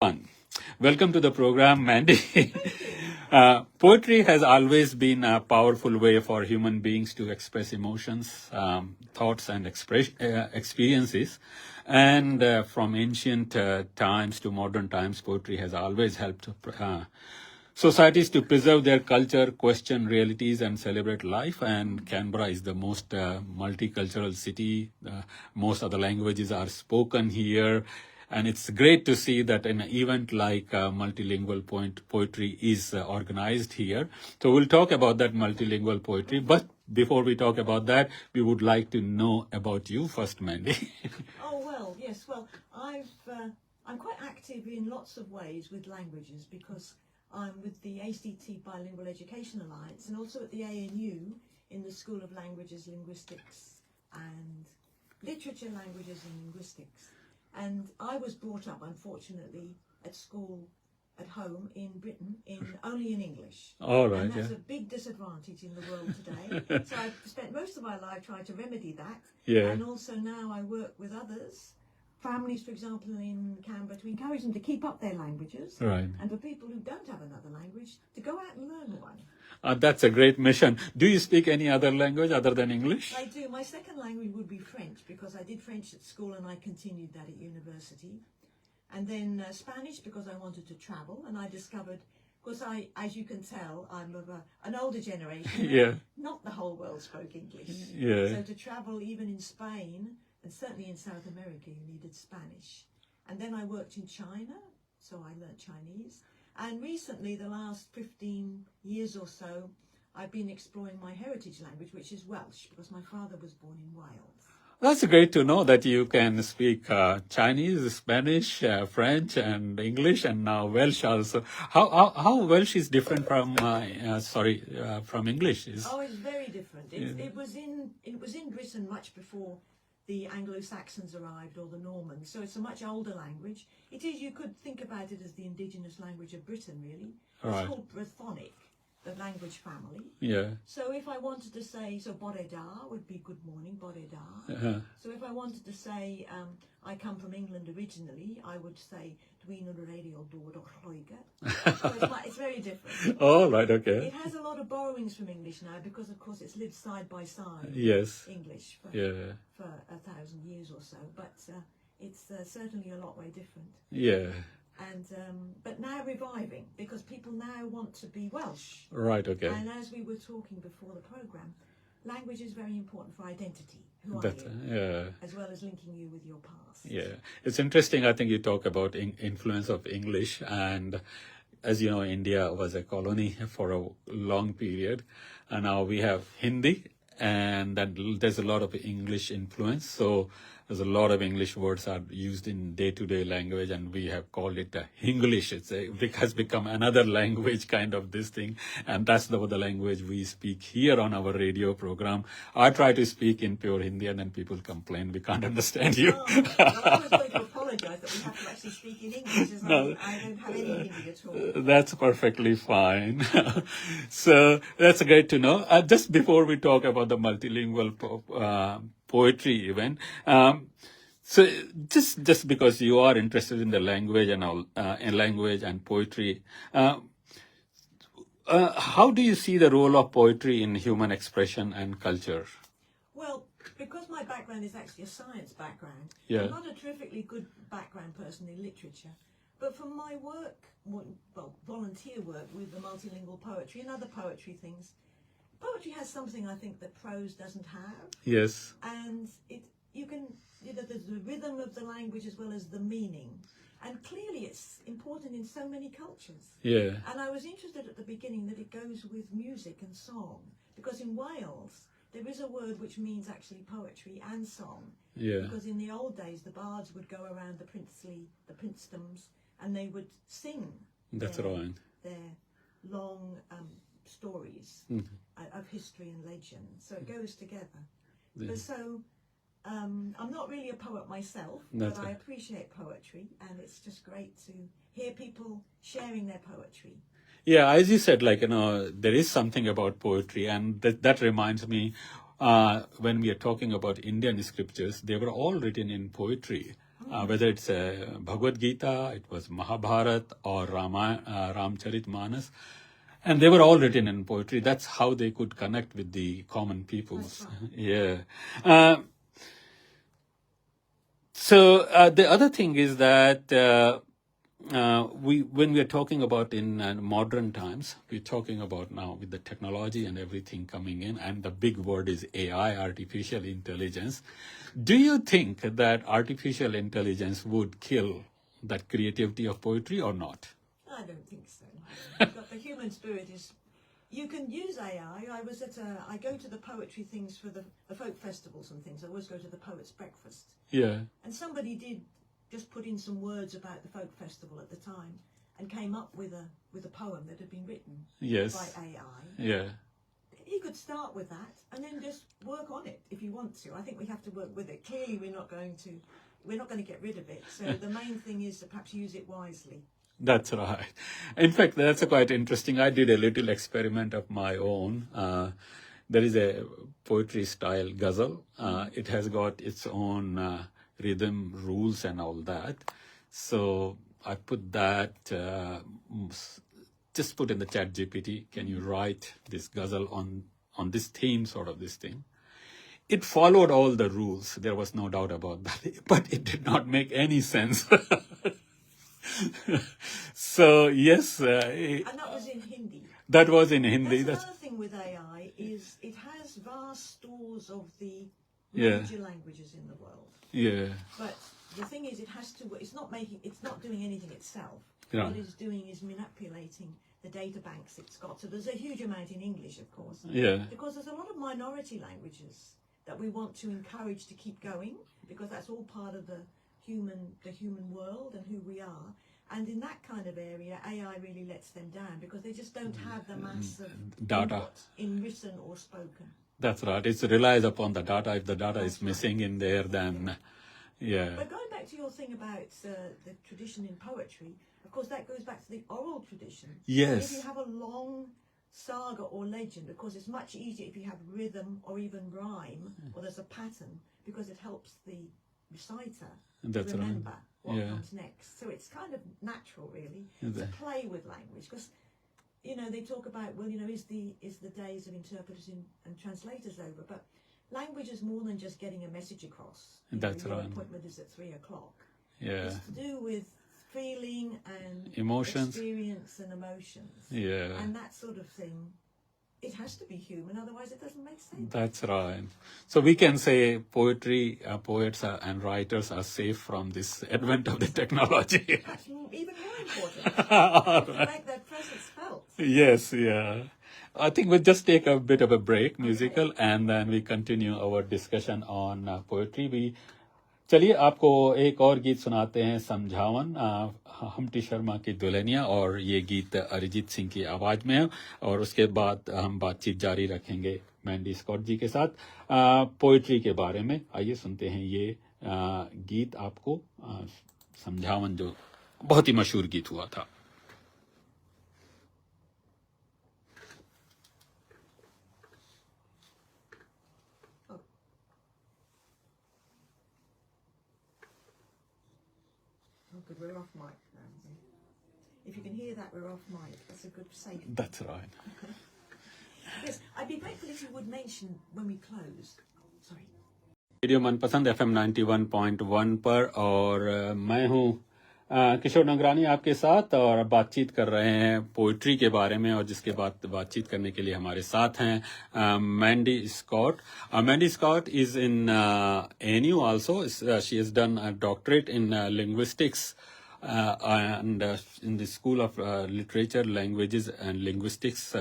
fun. Welcome to the program, Mandy. Poetry has always been a powerful way for human beings to express emotions, thoughts, and experiences. And from ancient times to modern times, poetry has always helped societies to preserve their culture, question realities, and celebrate life. And Canberra is the most multicultural city. Most of the languages are spoken here. And it's great to see that an event like multilingual poetry is organized here. So we'll talk about that multilingual poetry. But before we talk about that, we would like to know about you first, Mandy. Oh, well, yes. Well, I'm quite active in lots of ways with languages because I'm with the ACT Bilingual Education Alliance and also at the ANU in the School of Languages, Linguistics and Literature, Languages and Linguistics. And I was brought up, unfortunately, at school, at home in Britain, only in English. All right, and that's a big disadvantage in the world today. So I've spent most of my life trying to remedy that. Yeah. And also now I work with others, families, for example, in Canberra, to encourage them to keep up their languages. Right. And for people who don't have another language, to go out and learn one. That's a great mission. Do you speak any other language other than English? I do. My second language would be French because I did French at school and I continued that at university. And then Spanish because I wanted to travel and I discovered, because as you can tell, I'm of an older generation. Yeah. Not the whole world spoke English. Yeah. So to travel even in Spain and certainly in South America, you needed Spanish. And then I worked in China, so I learnt Chinese. And recently, the last 15 years or so, I've been exploring my heritage language, which is Welsh, because my father was born in Wales. That's great to know that you can speak Chinese, Spanish, French, and English, and now Welsh also. How Welsh is different from from English? Oh, it's very different. It was in Britain much before the Anglo-Saxons arrived or the Normans, so it's a much older language. It is, you could think about it as the indigenous language of Britain, really. Right. It's called Brythonic, the language family. Yeah. So if I wanted to say, so bore da would be good morning, bore da. Uh-huh. So if I wanted to say, I come from England originally, I would say, Dwi'n radio dod o Lloegr. So it's very different. Oh, right, okay. It has a lot of borrowings from English now because, of course, it's lived side by side. Yes. English for 1,000 years or so, but it's certainly a lot way different. Yeah. And but now reviving because people now want to be Welsh. Right, okay. And as we were talking before the programme, language is very important for identity. Who are you? Yeah. As well as linking you with your past. Yeah. It's interesting. I think you talk about influence of English, and as you know, India was a colony for a long period, and now we have Hindi, and then there's a lot of English influence. So there's a lot of English words are used in day-to-day language, and we have called it Hinglish. It has become another language, kind of this thing, and that's the language we speak here on our radio program. I try to speak in pure Hindi, and then people complain we can't understand you. Oh, I was going to apologise that we have to actually speak in English, as I don't have any Hindi at all. That's perfectly fine. So that's great to know. Just before we talk about the multilingual poetry event, so just because you are interested in the language and all, in language and poetry, how do you see the role of poetry in human expression and culture? Well, because my background is actually a science background, Yeah. I'm not a terrifically good background person in literature, but from my work, volunteer work with the multilingual poetry and other poetry things, poetry has something I think that prose doesn't have. Yes. And there's the rhythm of the language as well as the meaning. And clearly it's important in so many cultures. Yeah. And I was interested at the beginning that it goes with music and song, because in Wales there is a word which means actually poetry and song. Yeah. Because in the old days the bards would go around the princedoms, and they would sing That's their long stories of history and legend. So it goes together. Yeah. But so I'm not really a poet myself, but I appreciate poetry, and it's just great to hear people sharing their poetry. Yeah, as you said, there is something about poetry, and that reminds me, when we are talking about Indian scriptures, they were all written in poetry. whether it's Bhagavad Gita, it was Mahabharata or Ramcharitmanas. And they were all written in poetry. That's how they could connect with the common peoples. Yeah. So the other thing is that when we are talking about in modern times, we're talking about now with the technology and everything coming in, and the big word is AI, artificial intelligence. Do you think that artificial intelligence would kill that creativity of poetry or not? I don't think so. But the human spirit is. You can use AI. I go to the poetry things for the folk festivals and things. I always go to the Poets' Breakfast. Yeah. And somebody did just put in some words about the folk festival at the time, and came up with a poem that had been written by AI. Yeah. You could start with that and then just work on it if you want to. I think we have to work with it. Clearly, we're not going to get rid of it. So the main thing is to perhaps use it wisely. That's right. In fact, that's quite interesting. I did a little experiment of my own. There is a poetry style ghazal. It has got its own rhythm, rules, and all that. So I put that, just put in the chat GPT, can you write this ghazal on this theme, sort of this thing? It followed all the rules. There was no doubt about that. But it did not make any sense. So, yes. And that was in Hindi. That was in Hindi. That's another thing with AI is it has vast stores of the major languages in the world. Yeah. But the thing is, it's not doing anything itself. Yeah. What it's doing is manipulating the data banks it's got. So there's a huge amount in English, of course. Yeah. Because there's a lot of minority languages that we want to encourage to keep going, because that's all part of the human world and who we are. And in that kind of area, AI really lets them down because they just don't have the mass of data in written or spoken. That's right. It relies upon the data. If the data is missing in there, then yeah. But going back to your thing about the tradition in poetry, of course, that goes back to the oral tradition. Yes. So if you have a long saga or legend, of course, it's much easier if you have rhythm or even rhyme, or there's a pattern, because it helps the reciter remember what comes next. So it's kind of natural, really, to play with language, because they talk about, is the days of interpreters and translators over? But language is more than just getting a message across. That's your right. appointment is at 3:00. Yeah. It's to do with feeling and emotions, experience and emotions. Yeah. And that sort of thing. It has to be human, otherwise it doesn't make sense. That's right. So we can say poetry, poets and writers are safe from this advent of the technology. That's even more important. To make their presence felt. Yes, yeah. I think we'll just take a bit of a break, musical, and then we continue our discussion on poetry. चलिए आपको एक और गीत सुनाते हैं, समझावन, Humpty Sharma की दुल्हनिया, और ये गीत अरिजीत सिंह की आवाज में है, और उसके बाद हम बातचीत जारी रखेंगे मैंडी स्कॉट जी के साथ पोएट्री के बारे में. आइए सुनते हैं ये गीत आपको, समझावन, जो बहुत ही मशहूर गीत हुआ था. Good, we're off mic now. If you can hear that, we're off mic. That's a good safe. That's right. Yes, I'd be grateful if you would mention when we close. Sorry. Radio मनपसंद FM 91.1 पर, और मैं हूँ किशोर नंगरानी आपके साथ, और बातचीत कर रहे हैं पोइट्री के बारे में, और जिसके बाद बातचीत करने के लिए हमारे साथ हैं Mandy Scott. Mandy Scott is in ANU also. She has done a doctorate in linguistics and in the School of Literature, Languages and Linguistics.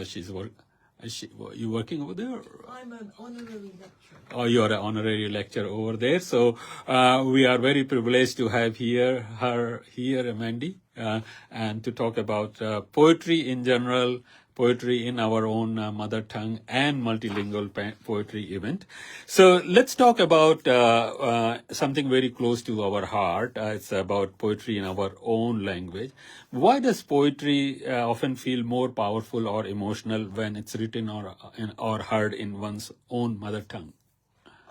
You working over there? I'm an honorary lecturer. Oh, you're an honorary lecturer over there. So we are very privileged to have her here, Mandy, and to talk about poetry in general, poetry in our own mother tongue, and multilingual poetry event. So let's talk about something very close to our heart. It's about poetry in our own language. Why does poetry often feel more powerful or emotional when it's written or heard in one's own mother tongue?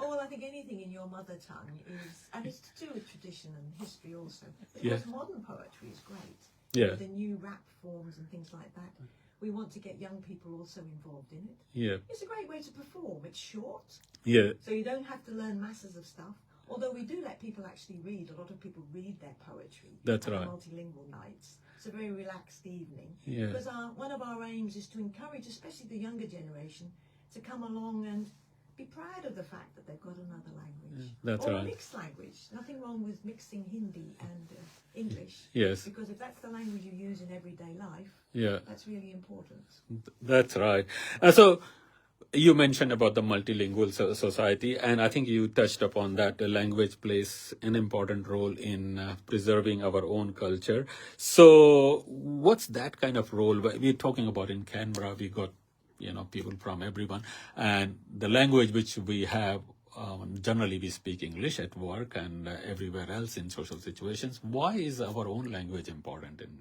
Oh, well, I think think anything in your mother tongue is, and it's to do with tradition and history also. Of Yeah. course, modern poetry is great. Yeah. With the new rap forms and things like that. We want to get young people also involved in it. Yeah. It's a great way to perform. It's short, Yeah. so you don't have to learn masses of stuff. Although we do let people actually read. A lot of people read their poetry. That's at the right. multilingual nights. It's a very relaxed evening. Yeah. Because one of our aims is to encourage, especially the younger generation, to come along and be proud of the fact that they've got another language. That's or right. a mixed language. Nothing wrong with mixing Hindi and English. Yes. Because if that's the language you use in everyday life, Yeah. that's really important. That's right. So you mentioned about the multilingual society, and I think you touched upon that. The language plays an important role in preserving our own culture. So what's that kind of role? We're talking about in Canberra, we got, people from everyone, and the language which we have, generally we speak English at work and everywhere else in social situations. Why is our own language important in?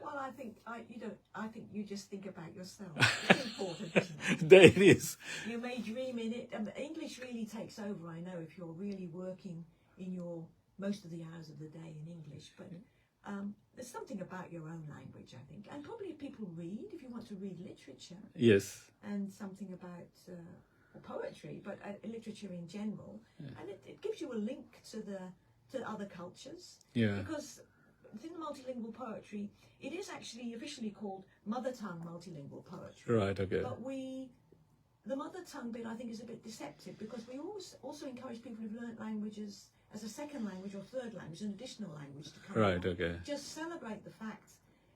Well, I think you just think about yourself. It's important, isn't it? There it is. You may dream in it. English really takes over, I know, if you're really working in your most of the hours of the day in English. But there's something about your own language, I think. And probably if people read, if you want to read literature. Yes. And something about poetry, but literature in general. Yeah. And it gives you a link to other cultures. Yeah. Because in multilingual poetry, it is actually officially called mother tongue multilingual poetry. Right, okay. But the mother tongue bit, I think, is a bit deceptive because we also encourage people who've learnt languages as a second language or third language, an additional language to come Right, along. okay. Just celebrate the fact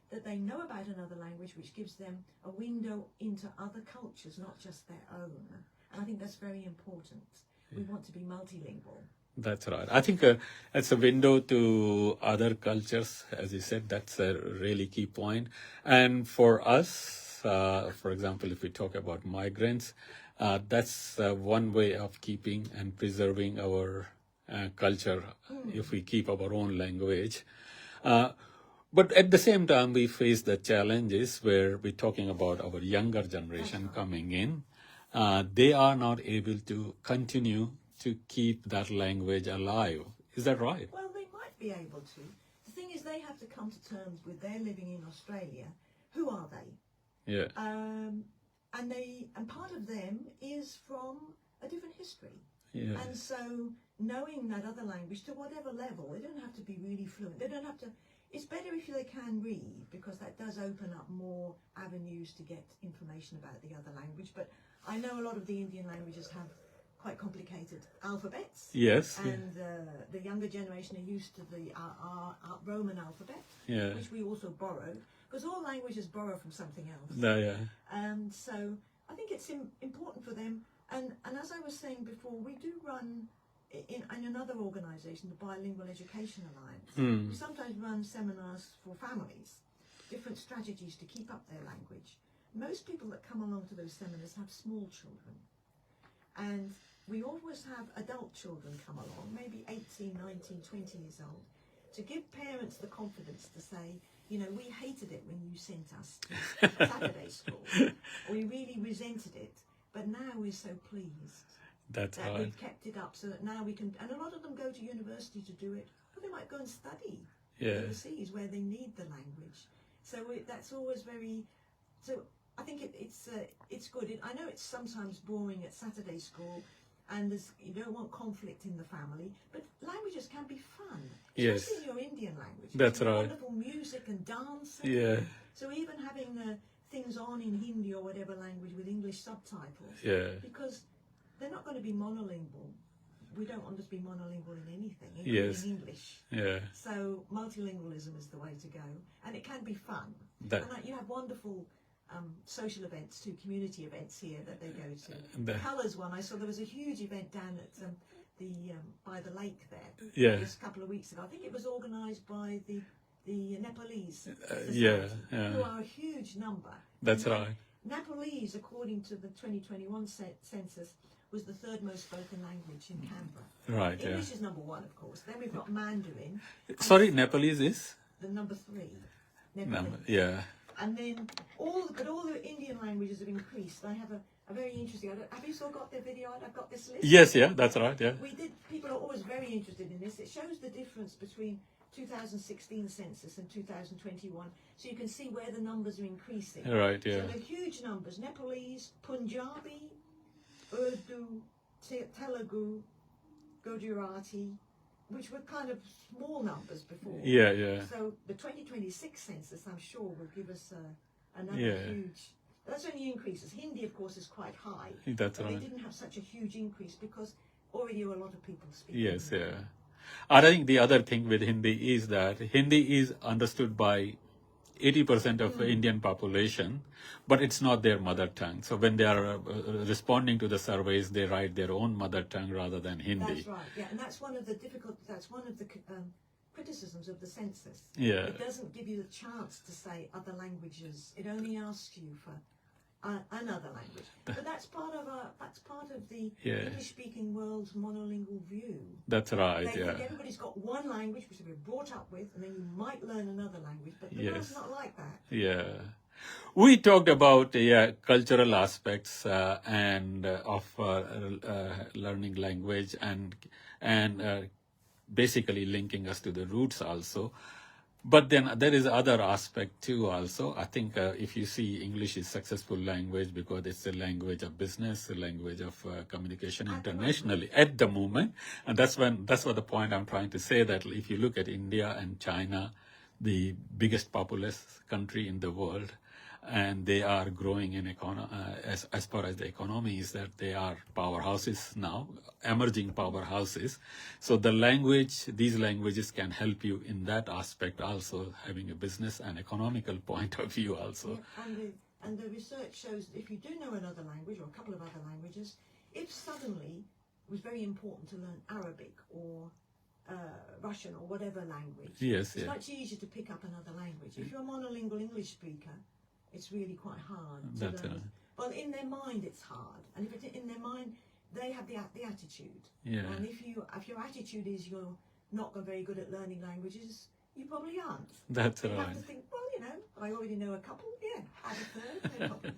that they know about another language, which gives them a window into other cultures, not just their own. And I think that's very important. We want to be multilingual. That's right. I think it's a window to other cultures, as you said. That's a really key point. And for us, for example, if we talk about migrants, that's one way of keeping and preserving our culture if we keep our own language. But at the same time, we face the challenges where we're talking about our younger generation coming in. They are not able to continue to keep that language alive. Is that right? Well, they might be able to. The thing is, they have to come to terms with they're living in Australia. Who are they? Yeah. And part of them is from a different history. Yeah. And so knowing that other language to whatever level, they don't have to be really fluent. They don't have to. It's better if they can read because that does open up more avenues to get information about the other language. But I know a lot of the Indian languages have quite complicated alphabets. Yes. And the younger generation are used to the Roman alphabet, Yeah. which we also borrowed, because all languages borrow from something else. No, yeah. So I think it's important for them. And as I was saying before, we do run in another organisation, the Bilingual Education Alliance. We sometimes run seminars for families, different strategies to keep up their language. Most people that come along to those seminars have small children. And we always have adult children come along, maybe 18, 19, 20 years old, to give parents the confidence to say, we hated it when you sent us to Saturday school. We really resented it, but now we're so pleased That's that right. we've kept it up so that now we can, and a lot of them go to university to do it, or they might go and study overseas where they need the language. So that's always so I think it's good. I know it's sometimes boring at Saturday school, and you don't want conflict in the family, but languages can be fun, especially in your Indian language. That's right. Wonderful music and dance. Yeah. So even having things on in Hindi or whatever language with English subtitles, because they're not going to be monolingual. We don't want to be monolingual in anything, including English. Yeah. So multilingualism is the way to go, and it can be fun. And you have wonderful social events too, community events here that they go to. The Colours one, I saw there was a huge event down at by the lake there just a couple of weeks ago. I think it was organised by the Nepalese society, who are a huge number. That's right. Nepalese, according to the 2021 census, was the third most spoken language in Canberra. Right, English is number one, of course. Then we've got Mandarin. Sorry, Nepalese is? The number 3. Nepalese. Yeah. And then all the Indian languages have increased. I have a very interesting. Have you still got the video? I've got this list. Yes, yeah, that's right. Yeah. We did. People are always very interested in this. It shows the difference between 2016 census and 2021, so you can see where the numbers are increasing. Right. Yeah. So the huge numbers: Nepalese, Punjabi, Urdu, Telugu, Gujarati, which were kind of small numbers before. Yeah. Yeah. So the 2026 census, I'm sure, will give us another Yeah. huge. That's only increases. Hindi, of course, is quite high. That's but right. they didn't have such a huge increase because already a lot of people speak. Yes. Hindi. Yeah. I think the other thing with Hindi is that Hindi is understood by 80% of Indian population, but it's not their mother tongue. So when they are responding to the surveys, they write their own mother tongue rather than Hindi. That's right. Yeah, and that's one of the criticisms of the census. Yeah. It doesn't give you the chance to say other languages. It only asks you for another language. But that's part of the Yeah. English-speaking world's monolingual view. That's right. They think Yeah. everybody's got one language which they've been brought up with, and then you might learn another language. But the Yes. world's not like that. Yeah. We talked about cultural aspects and of learning language and basically linking us to the roots also. But then there is other aspect too also. I think if you see English is successful language because it's a language of business, a language of communication internationally at the moment. And that's what the point I'm trying to say, that if you look at India and China, the biggest populous country in the world, and they are growing in as far as the economy is, that they are powerhouses now, emerging powerhouses. So these languages can help you in that aspect also, having a business and economical point of view also. Yeah, and the research shows that if you do know another language or a couple of other languages, if suddenly it was very important to learn Arabic or Russian or whatever language, Yes, it's yeah. much easier to pick up another language. If you're a monolingual English speaker, it's really quite hard to That's learn. right. Well, in their mind, it's hard, and if it's in their mind, they have the attitude. Yeah. And if your attitude is you're not very good at learning languages, you probably aren't. That's You have right. to think, well, I already know a couple. Yeah, add a third, no problem.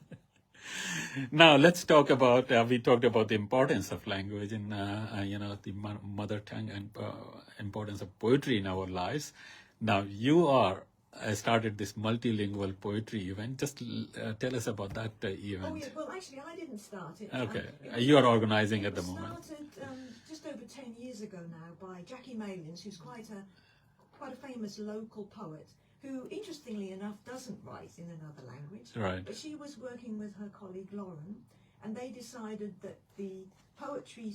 Now let's talk about. We talked about the importance of language and the mother tongue and importance of poetry in our lives. Now you are started this multilingual poetry event. Just tell us about that event. Oh yeah, well actually I didn't start it. Okay, It you are organizing at the was moment. started just over 10 years ago now by Jackie Malins, who's quite a famous local poet, who people, interestingly enough, doesn't write in another language. Right. But she was working with her colleague Lauren, and they decided that the poetry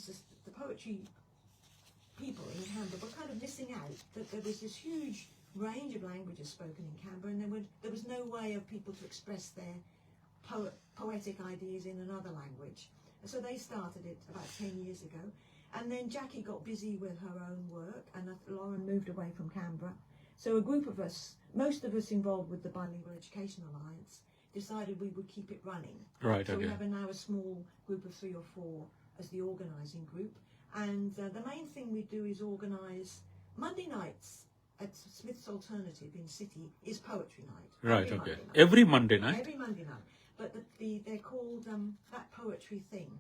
people in Canberra were kind of missing out, that there was this huge range of languages spoken in Canberra, and there was no way of people to express their poetic ideas in another language. And so they started it about 10 years ago. And then Jackie got busy with her own work, and Lauren moved away from Canberra. So a group of us, most of us involved with the Bilingual Education Alliance, decided we would keep it running. Right, so okay. we have now a small group of 3 or 4 as the organising group. And the main thing we do is organise Monday nights at Smith's Alternative in City is poetry night. Right, okay. Every Monday night? Every Monday night. But they're called That Poetry Thing.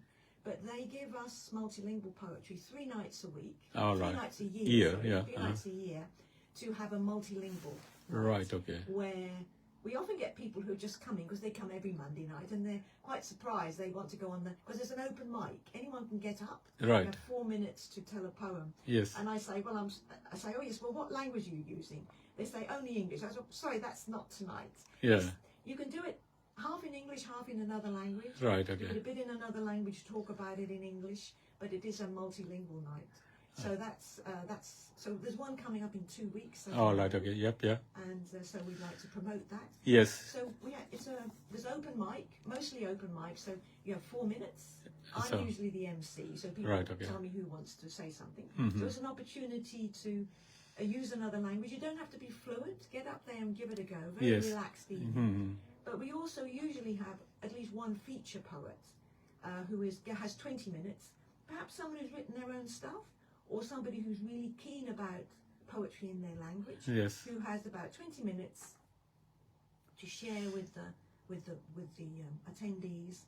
But they give us multilingual poetry 3 nights a week, All 3 right. nights a year, sorry, yeah. 3 nights a year, to have a multilingual night. Right, okay. Where we often get people who are just coming because they come every Monday night and they're quite surprised. They want to go on because there's an open mic. Anyone can get up. Right. You have 4 minutes to tell a poem. Yes. And I say, oh yes, well, what language are you using? They say, only English. I say, sorry, that's not tonight. Yeah. You can do it half in English, half in another language. Right, okay. You put a bit in another language, talk about it in English, but it is a multilingual night. So so there's one coming up in 2 weeks. All right, okay. Yep, yeah. And so we'd like to promote that. Yes. So there's open mic, mostly open mic. So you have 4 minutes. So- I'm usually the MC, so people Right, okay. tell me who wants to say something. Mhm. So it's an opportunity to use another language. You don't have to be fluent. Get up there and give it a go. Very Yes. relaxed evening. Mhm. But we also usually have at least one feature poet who has 20 minutes. Perhaps someone who's written their own stuff, or somebody who's really keen about poetry in their language, Yes. who has about 20 minutes to share with the attendees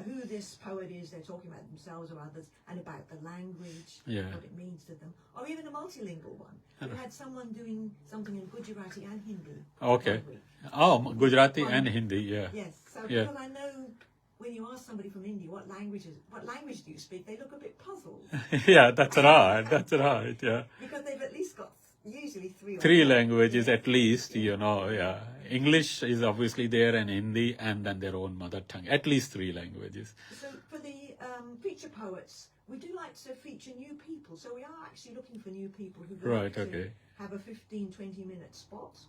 who this poet is, they're talking about themselves or others, and about the language, Yeah. what it means to them, or even a multilingual one. We had someone doing something in Gujarati and Hindi. Okay. 1 week. Oh, Gujarati One and week. Hindi, yeah. Yes, so Yeah. because I know when you ask somebody from India what language do you speak, they look a bit puzzled Yeah, that's right, yeah. because they've at least got usually three. Or Three four. languages Yeah. at least, Yeah. yeah. English is obviously there and Hindi and then their own mother tongue. At least 3 languages. So for the feature poets, we do like to feature new people. So we are actually looking for new people who would Right, like to okay. have a 15, 20-minute spot.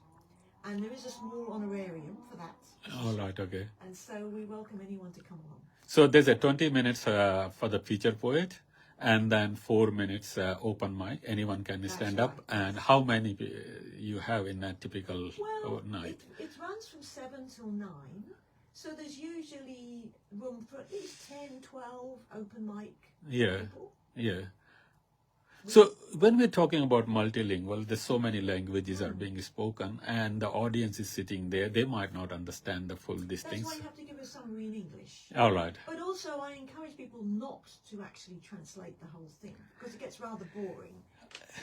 And there is a small honorarium for that. All right, okay. And so we welcome anyone to come along. So there's a 20 minutes for the feature poet and then 4 minutes open mic. Anyone can That's stand up. right. And how many you have in a typical Well, night? it runs from 7 till 9. So there's usually room for at least 10, 12 open mic Yeah, people. yeah. So when we're talking about multilingual, there's so many languages are being spoken and the audience is sitting there. They might not understand the full these That's things. why you have to give a summary in English. All right. But also I encourage people not to actually translate the whole thing because it gets rather boring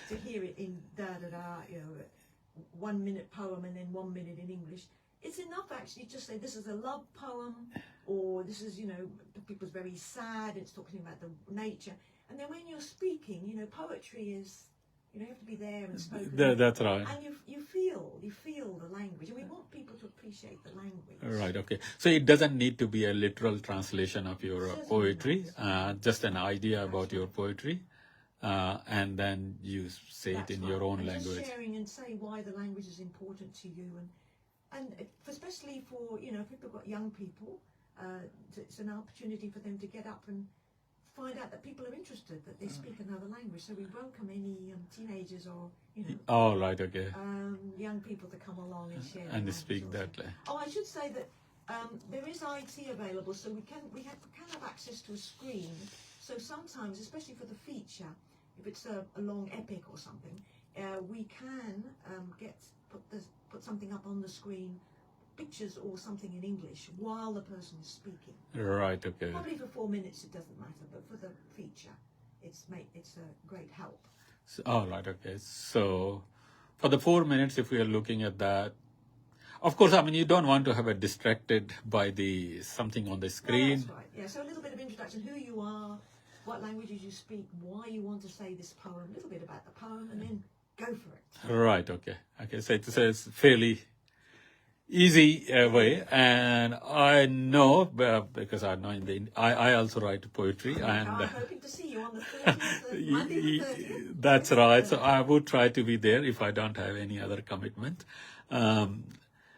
to hear it in da-da-da, 1 minute poem and then 1 minute in English. It's enough actually just say this is a love poem or this is, people's very sad, it's talking about the nature. And then when you're speaking, poetry is, you have to be there and spoken. That's right. And you feel the language. And we want people to appreciate the language. Right, okay. So it doesn't need to be a literal translation of your Certainly poetry, not. just an idea about your poetry, and then you say That's it in right. your own and language. Just sharing and say why the language is important to you. And especially for, if people have got young people, it's an opportunity for them to get up and find out that people are interested, that they speak another language. So we welcome any teenagers or, Oh, right, okay. young people to come along and share. And their speak language that. also. Oh, I should say that there is IT available, so we can have access to a screen. So sometimes, especially for the feature, if it's a long epic or something, we can put something up on the screen, pictures or something in English while the person is speaking. Right, okay. Probably for 4 minutes it doesn't matter, but for the feature, it's a great help. So, all right, okay. So for the 4 minutes, if we are looking at that, of course, you don't want to have it distracted by something on the No, screen. that's right. Yeah. So a little bit of introduction: who you are, what languages you speak, why you want to say this poem, a little bit about the poem, and then go for it. Right, okay. Okay, so it's fairly easy way, and I know because I know I also write poetry, and I'm hoping to see you on the 30th, Monday the 30th. that's right. So I would try to be there if I don't have any other commitment,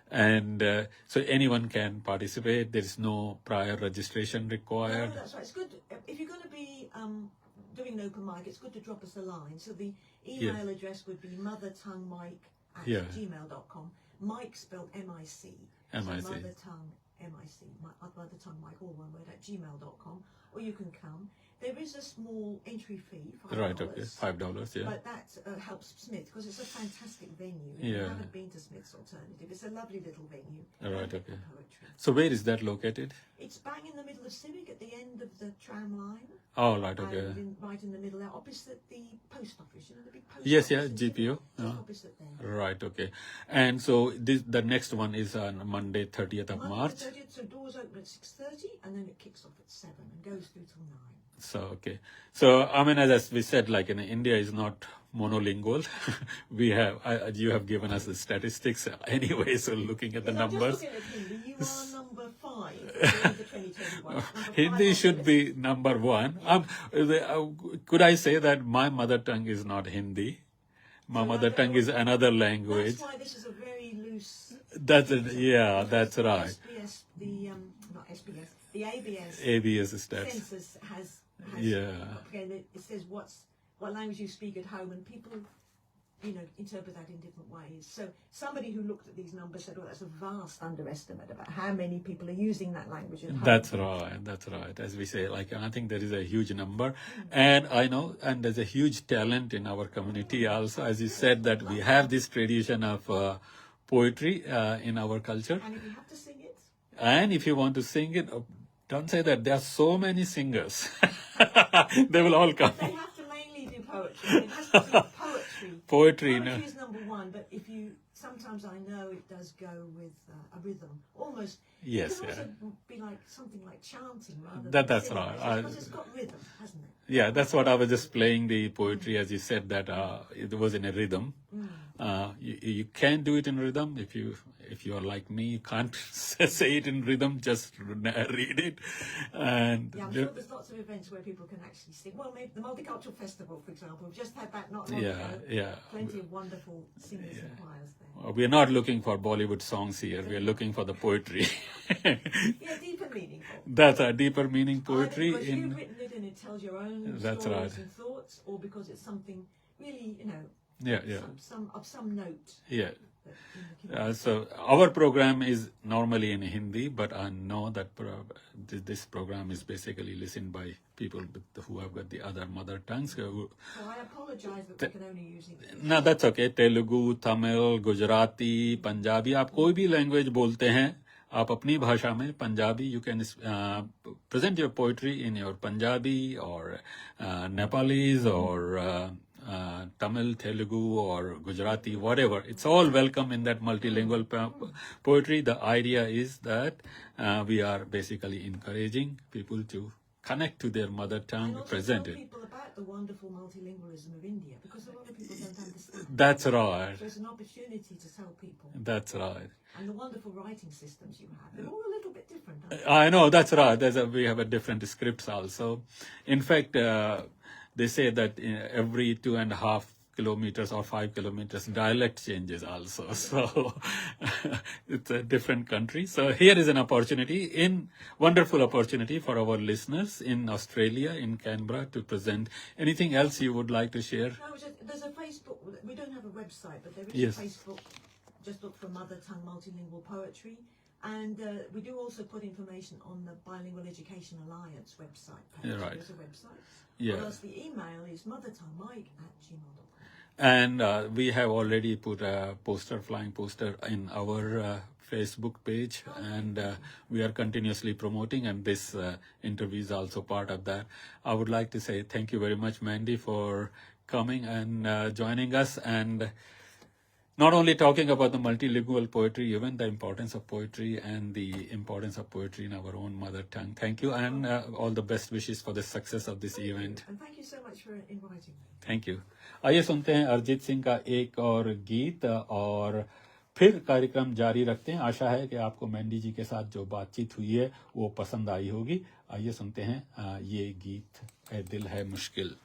and so anyone can participate. There is no prior registration required. No, that's right. It's good if you're going to be doing an open mic. It's good to drop us a line. So the email address would be mothertonguemic@gmail.com. Mike spelled M-I-C. M-I-C. So mothertongue M-I-C. Mothertongue Mike, all one word, @gmail.com. Or you can come. There is a small entry fee, $5. Right, okay, $5, yeah. But that helps Smith because it's a fantastic venue. If Yeah. you haven't been to Smith's Alternative, it's a lovely little venue. Right, for okay. Poetry. So where is that located? It's bang in the middle of Civic at the end of the tram line. Oh, right, okay. And right in the middle there, opposite the post office. The big post Yes, office. yeah, in GPO. Civic, just opposite there. Right, okay. And so the next one is on Monday, 30th of Monday March. the 30th, so doors open at 6:30 and then it kicks off at 7 and goes through till 9. So, okay. So, as we said, like in India is not monolingual. We have, you have given us the statistics anyway, so looking at the Yes, numbers. I'm just looking at Hindi. You are number 5 in the 2021. Number 5 Hindi on should the be number 1. Could I say that my mother tongue is not Hindi? My mother tongue is another language. That's why this is a very loose. That's right. SBS, not SBS, the ABS. ABS stats. Census has Yeah. it says what language you speak at home, and people interpret that in different ways. So somebody who looked at these numbers said, that's a vast underestimate about how many people are using that language at home. That's right. As we say, I think there is a huge number, and I know, and there's a huge talent in our community also. As you said, that we have this tradition of poetry in our culture, And if you have to sing it, and if you want to sing it, Don't say that. There are so many singers. They will all come. They have to mainly do poetry. It has to be poetry. Poetry, no. Poetry is number one, but if you sometimes I know it does go with a rhythm, almost. Yes, it can yeah. also be like something like chanting rather That's than right. singing, because it's got rhythm, hasn't it? Yeah, that's what I was just playing the poetry as you said that it was in a rhythm. You can do it in rhythm if you are like me. You can't say it in rhythm. Just read it. And Yeah, I'm sure there's lots of events where people can actually sing. Well, maybe the Multicultural Festival, for example, we've just had that not long ago. yeah. Plenty of wonderful singers and choirs there. We are not looking for Bollywood songs here. We are looking for the poetry. Yeah, deeper meaningful. That's a deeper meaning poetry. Either because you've written it and it tells your own That's stories right. and thoughts, or because it's something really, Yeah. some note. Yeah. that in the community. So our program is normally in Hindi, but I know that this program is basically listened by people who have got the other mother tongues. So I apologize that we can only use English. No, that's okay. Telugu, Tamil, Gujarati, Punjabi, आप कोई भी language बोलते हैं, आप अपनी भाषा में Punjabi, you can present your poetry in your Punjabi or Nepalese or Tamil, Telugu or Gujarati, whatever. It's all welcome in that multilingual poetry. The idea is that we are basically encouraging people to connect to their mother tongue, And also present tell it. people about the wonderful multilingualism of India, because a lot of people don't understand. That's right. So it's an opportunity to tell people. That's right. And the wonderful writing systems you have. They're all a little bit different, aren't they? I know, that's right. We have a different scripts also. In fact, they say that every 2.5 kilometers or 5 kilometers, dialect changes also. So it's a different country. So here is an opportunity, wonderful opportunity for our listeners in Australia, in Canberra, to present. Anything else you would like to share? No, there's a Facebook. We don't have a website, but there is Yes. a Facebook. Just look for Mother Tongue Multilingual Poetry. And we do also put information on the Bilingual Education Alliance website page. Yeah, right. There's a website. Yeah. Or else the email is mothertonguemike@gmail.com. And we have already put a flying poster in our Facebook page, and we are continuously promoting, and this interview is also part of that. I would like to say thank you very much, Mandy, for coming and joining us, and not only talking about the multilingual poetry, even the importance of poetry and the importance of poetry in our own mother tongue. Thank you, and all the best wishes for the success of this event. And thank you so much for inviting me. Thank you. आइए सुनते हैं अरिजीत सिंह का एक और गीत और फिर कार्यक्रम जारी रखते हैं. आशा है कि आपको मैंडी जी के साथ जो बातचीत हुई है वो पसंद आई होगी. आइए सुनते हैं ये गीत, ए दिल है मुश्किल.